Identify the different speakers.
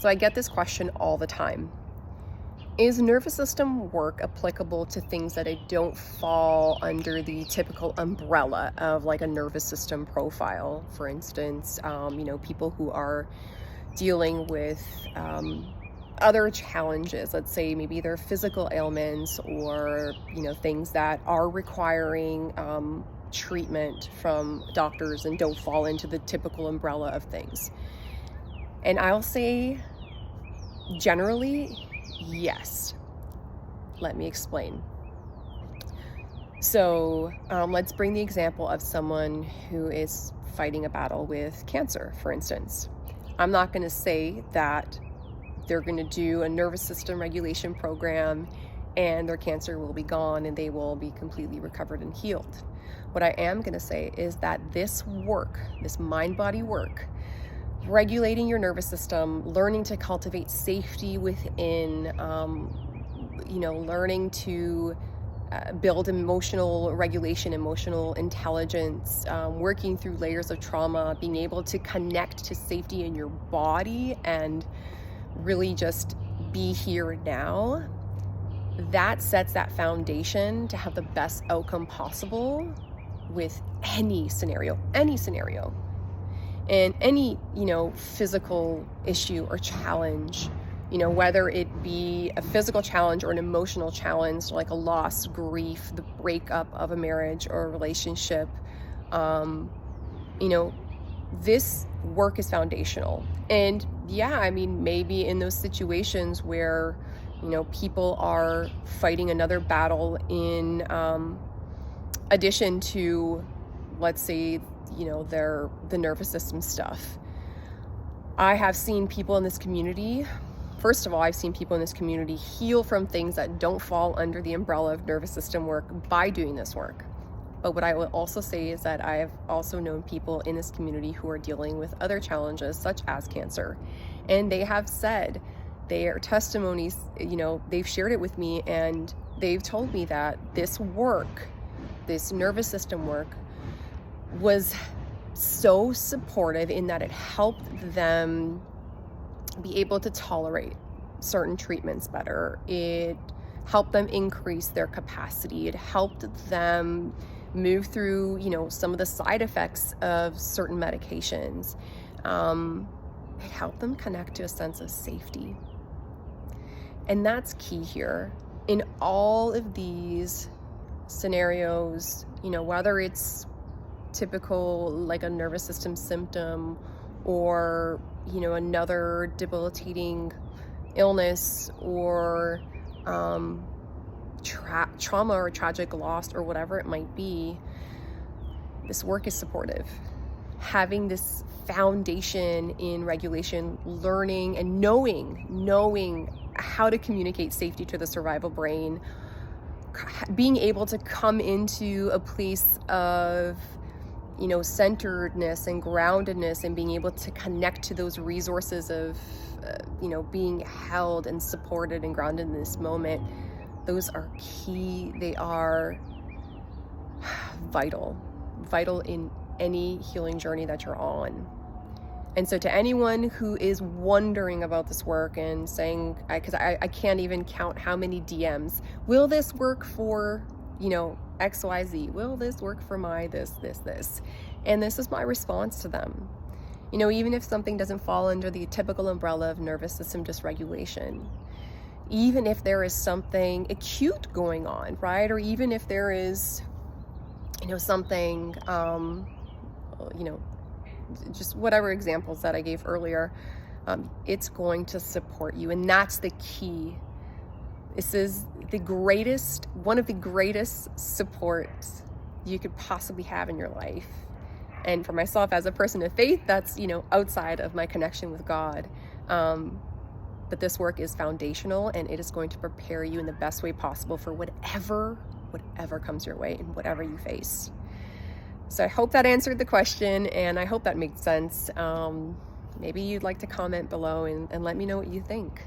Speaker 1: So I get this question all the time. Is nervous system work applicable to things that don't fall under the typical umbrella of like a nervous system profile? For instance, people who are dealing with other challenges, let's say maybe they're physical ailments or, things that are requiring treatment from doctors and don't fall into the typical umbrella of things. And I'll say generally, yes. Let me explain. So let's bring the example of someone who is fighting a battle with cancer, for instance. I'm not going to say that they're going to do a nervous system regulation program and their cancer will be gone and they will be completely recovered and healed. What I am going to say is that this work, this mind-body work, regulating your nervous system, learning to cultivate safety within, learning to build emotional regulation, emotional intelligence, working through layers of trauma, being able to connect to safety in your body and really just be here now. That sets that foundation to have the best outcome possible with any scenario. And any, physical issue or challenge, whether it be a physical challenge or an emotional challenge, like a loss, grief, the breakup of a marriage or a relationship, this work is foundational. And maybe in those situations where, people are fighting another battle in addition to, let's say, the nervous system stuff. I have seen people in this community, first of all, I've seen people in this community heal from things that don't fall under the umbrella of nervous system work by doing this work. But what I will also say is that I have also known people in this community who are dealing with other challenges, such as cancer. And they have said, their testimonies, they've shared it with me, and they've told me that this work, this nervous system work, was so supportive in that it helped them be able to tolerate certain treatments better. It helped them increase their capacity. It helped them move through, some of the side effects of certain medications. It helped them connect to a sense of safety. And that's key here. In all of these scenarios, whether it's typical like a nervous system symptom or another debilitating illness or trauma or tragic loss or whatever it might be, this work is supportive. Having this foundation in regulation, learning and knowing how to communicate safety to the survival brain, being able to come into a place of centeredness and groundedness and being able to connect to those resources of, being held and supported and grounded in this moment. Those are key. They are vital in any healing journey that you're on. And so to anyone who is wondering about this work and saying, because I can't even count how many DMs, will this work for, XYZ? Will this work for my this? And this is my response to them. Even if something doesn't fall under the typical umbrella of nervous system dysregulation, even if there is something acute going on, right? Or even if there is, something, just whatever examples that I gave earlier, it's going to support you. And that's the key. This is one of the greatest supports you could possibly have in your life. And for myself as a person of faith, that's, outside of my connection with God. But this work is foundational, and it is going to prepare you in the best way possible for whatever comes your way and whatever you face. So I hope that answered the question, and I hope that made sense. Maybe you'd like to comment below and let me know what you think.